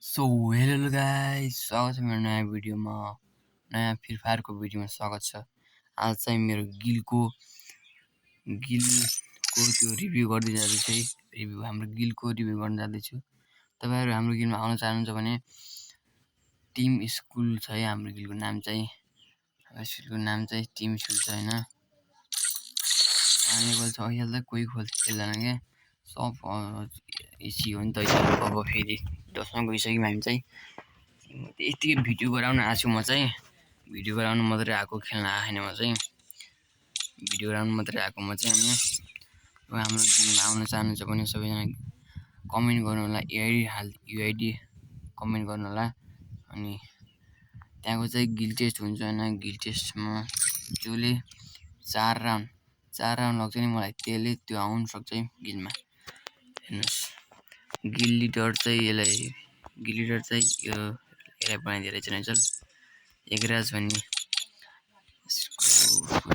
So hello guys, स्वागत छ मेरो नयाँ भिडियोमा। नयाँ फ्री फायरको भिडियोमा स्वागत छ। आज चाहिँ मेरो गिलको त्यो रिभ्यू गर्दै जाँदैछु है। हाम्रो गिलको रिभ्यू गर्न जाँदैछु। तपाईहरु हाम्रो गिलमा आउन चाहनुहुन्छ भने टिम स्कुल छ है। हाम्रो गिलको नाम चाहिँ टिम स्कुल छ हैन। अनेबल छ अहिले कोही खेल्दैन के। सब इसी हो नि त। अब फेरि 10 मा गइसक्यौँ हामी चाहिँ। यतिकै भिडियो गराउन आछु म चाहिँ। भिडियो गराउन मात्रै आएको, खेल्न आएन म चाहिँ। भिडियो गराउन मात्रै आएको म चाहिँ। अनि हाम्रो टिममा आउन चाहनुहुन्छ भने सबैजना कमेन्ट गर्नु होला। युआइडी कमेन्ट गर्नु होला। अनि त्यहाँको चाहिँ गिल टेस्ट हुन्छ हैन। गिल टेस्टमा जसले 4 राउन्ड लाग्छ नि मलाई त्यो आउन सक्छ है गिलमा। हेर्नुस् गिल लिडर चाहिँ यसलाई बनाइदिएर चाहिँ चल एकराज भन्ने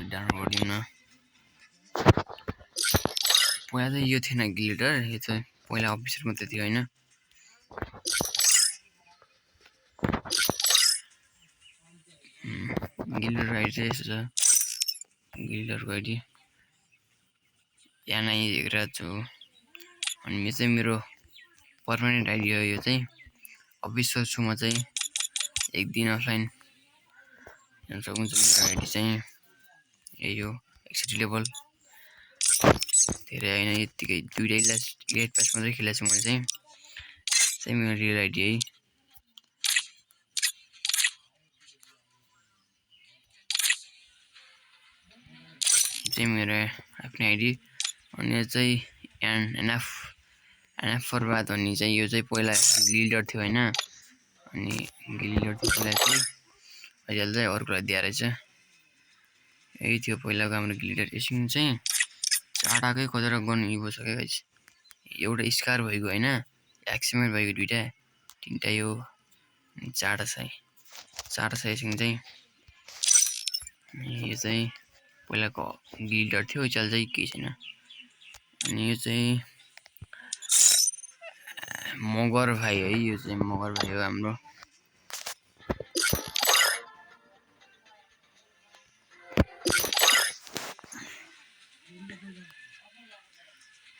डाउनलोड गरिदिउँ न। पहिला चाहिँ यो थिएन गिल लिडर, यो चाहिँ पहिला अफिसर मात्रै थियो हैन। गिल लिडर आइडी चाहिँ यस्तो छ। गिल लिडरको आइडी यहाँ एकराज हो। अनि यो चाहिँ मेरो पर्मानेन्ट आइडी हो। यो चाहिँ अफिसर छु म चाहिँ। एक दिन अफलाइन हेर्न सक्नुहुन्छ। मेरो आइडी चाहिँ यही हो। 61 लेभल धेरै हैन, यतिकै दुईटै लेट पास मात्रै खेलेको छु मैले चाहिँ मेरो रियल आइडी है। चाहिँ मेरो आफ्नै आइडी। अनि यो चाहिँ एनएफ फरबाद भन्ने चाहिँ यो चाहिँ पहिला गिल्डर थियो हैन। अनि गिल्डर थियो पहिला चाहिँ, अहिले चाहिँ अर्कोलाई दिएर चाहिँ यही थियो पहिलाको हाम्रो गिल्डर। यसमा चाहिँ चाटाकै खोजेर गर्नु इभो छ के गाइस। एउटा स्कार भएको हैन, एक्समेट भएको दुईटा तीनटा यो चाटा छ यसमा चाहिँ। यो चाहिँ पहिलाको गिल्डर थियो, चाहिँ केही छैन। अनि यो चाहिँ मगर भाइ है। यो चाहिँ मगर भाइ हो हाम्रो।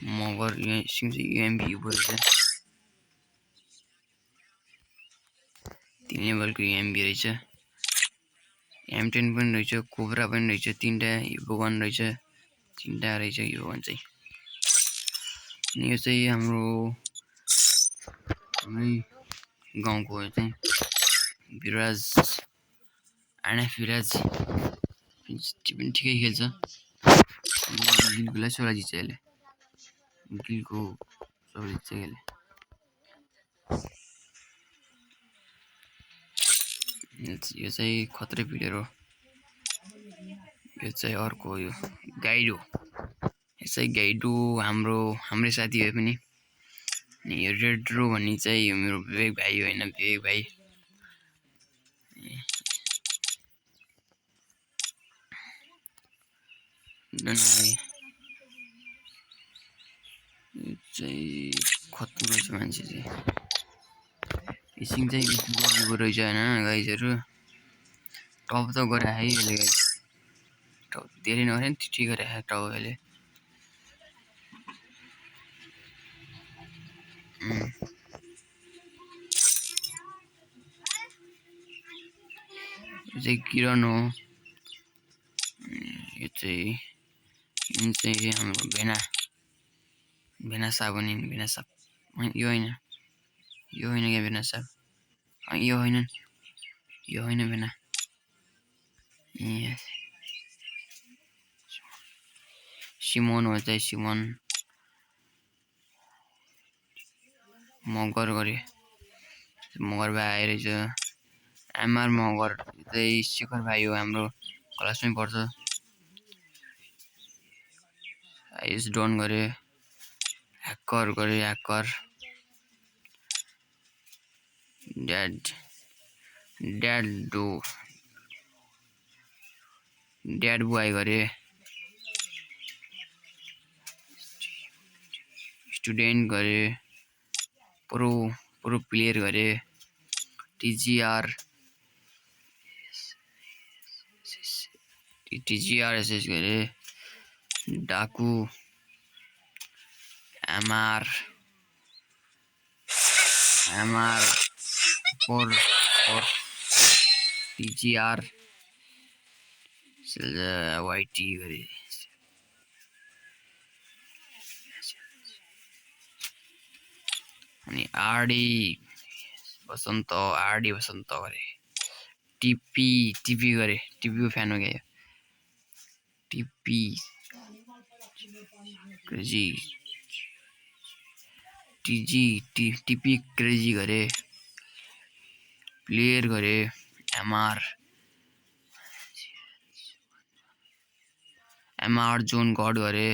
मगर युएमबी रहेछ, 3 लेभलको युएमबी रहेछ। M10 पनि रहेछ, कोब्रा पनि रहेछ, 3टा युको 1 रहेछ, 3टा रहेछ यो 1 चाहिँ। अनि यो चाहिँ हाम्रै गाउँको चाहिँ विराज एनएफ विराज पनि ठिकै खेल्छ। गिलकोलाई सोला जित्छ यसले। गिलको सोला जित्छ यसले। यो चाहिँ खत्रै प्लेयर हो। यो चाहिँ अर्को हो, यो गाइड हो। यो चाहिँ गाइड हो, हाम्रै साथी हो पनि। अनि यो रेड्रो भन्ने चाहिँ यो मेरो विवेक भाइ हो हैन। विवेक भाइ चाहिँ खत्रो रहेछ मान्छे चाहिँ। एकछिन चाहिँ गएको रहेछ हैन गाइजहरु। टप त गरे है यसले गाइज। टप धेरै नगरे नि ठिक गरे टप यसले। यो चाहिँ किरण हो। यो चाहिँ हाम्रो भेना साहब हो नि। भेना साहब यो हैन क्या भेना साहब। यो हैन भेना। सिमोन हो चाहिँ सिमोन। मगर गरे मगर भाइ आइरहेछ। एमआर मगर चाहिँ शेखर भाइ हो, हाम्रो क्लासमै पढ्छ। आइस डन गरे ह्याकर ड्याड बुआई गरे। स्टुडेन्ट गरे। प्रो प्रो प्लेयर गरे टिजिआर एसएस गरे डाकु एमआर फोर टिजिआर वाइटी गरे अनि आरडी बसन्त गरे टिपी गरे टिपीको फ्यान हो क्या टिपी क्रेजी टिपी क्रेजी गरे प्लेयर गरे एमआर जोन गड गरे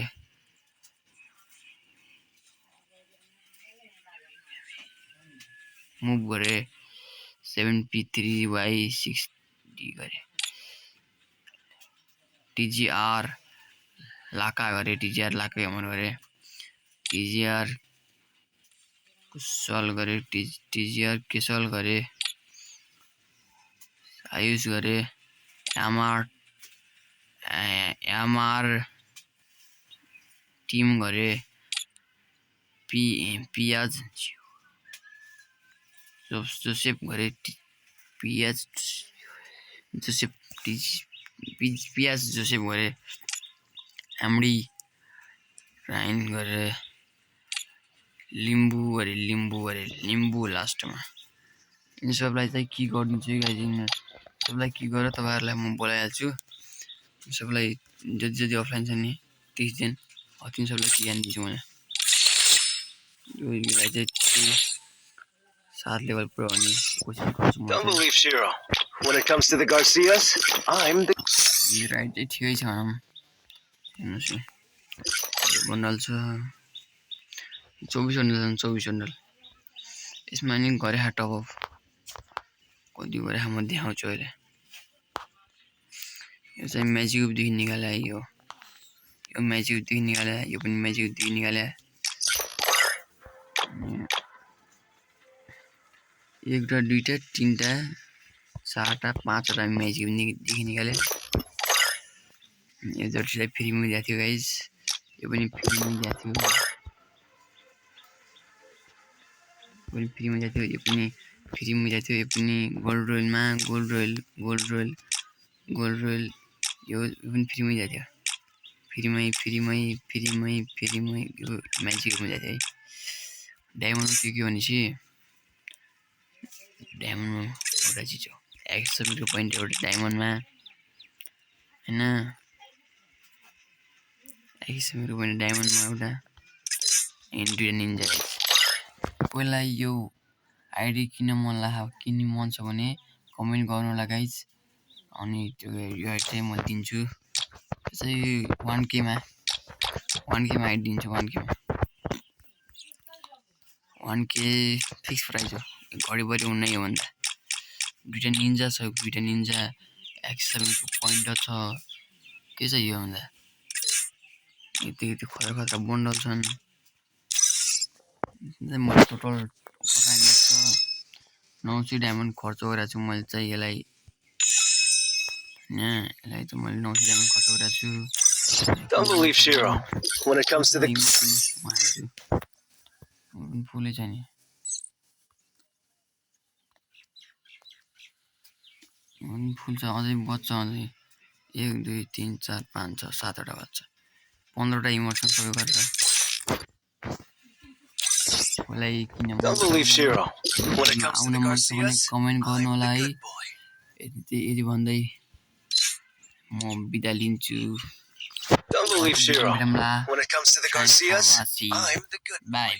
मुभ गरे 7P3Y6D गरे टिजिआर लाका गरे हमर गरे टिजिआर कुशल गरे टिजिआर केशल गरे आयुष गरे एमआर टीम गरे पियाज जोसेफ गरे पियाज जोसेफ गरे एमडी राइन गरे लिम्बू लास्टमा यिन सबलाई चाहिँ के गरिदिन्छु गाइज सबलाई के गरेर तपाईहरुलाई म बोलाइहाल्छु सबलाई जति अफलाइन छ नि 30 दिन तिन सबलाई के ज्ञान दिन्छु मैले योलाई चाहिँ 7 लेभल पुरा गर्ने कोसिस गर्छु म Don't believe Shiro. When it comes to the Garcias, I'm the right चाहिँ ठिकै छ भनौँ हेर्नुस् बन्डल छ 24 बन्डल यसमा नि गरे टप अफ कति गरे म देखाउँछु अहिले यो चाहिँ म्याजिकदेखि निकाले यो म्याजिकदेखि निकाले यो पनि म्याजिकदेखि निकाले 1 र 2 टा 3 टा 4 टा 5 टा म्याजिकदेखि निकाले यो जतिलाई फ्रीमा दिएको थियो गाइज यो पनि फ्रीमा दिएको थियो यो पनि गोल्ड रोयल यो पनि फ्रीमा दिएको थियो फ्रीमै यो म्याजिकमा दिएको थियो है डायमन्ड के भनेपछि डायमन्डमा एउटा चिज हो 100 पोइन्ट एउटा डायमन्डमा हैन 100 पोइन्ट डायमन्डमा एउटा एन्ड्रिया निन्जा पहिलाई यो आइडी किन मन छ भने कमेन्ट गर्नु होला गाइज अनि त्यो यो आइडी चाहिँ म दिन्छु चाहिँ 1k मा आइडी दिन्छु 1k फिक्स प्राइस हो घडीबडी हुन्न यो भन्दा दुईटा निन्जा छ एक्सएमको पोइन्ट छ के छ यो भन्दा यति खतरा बन्डल छन् म टोटल 900 डायमन्ड खर्च गरेको छु मैले चाहिँ यसलाई चाहिँ मैले 900 डायमन्ड खर्च गरेको छु Don't believe Shiro. When it comes to the फुलै छ नि फुल छ अझै बच्चा अझै 1 2 3 4 5 6 7 वटा बच्चा 15 वटा इमोसन सबै गरेर मलाई किन Don't believe Shiro. When it comes to the Garcias, comment गर्नु होला है यदि भन्दै म बिदा लिन्छु Don't believe Shiro. When it comes to the Garcias, I'm the good bye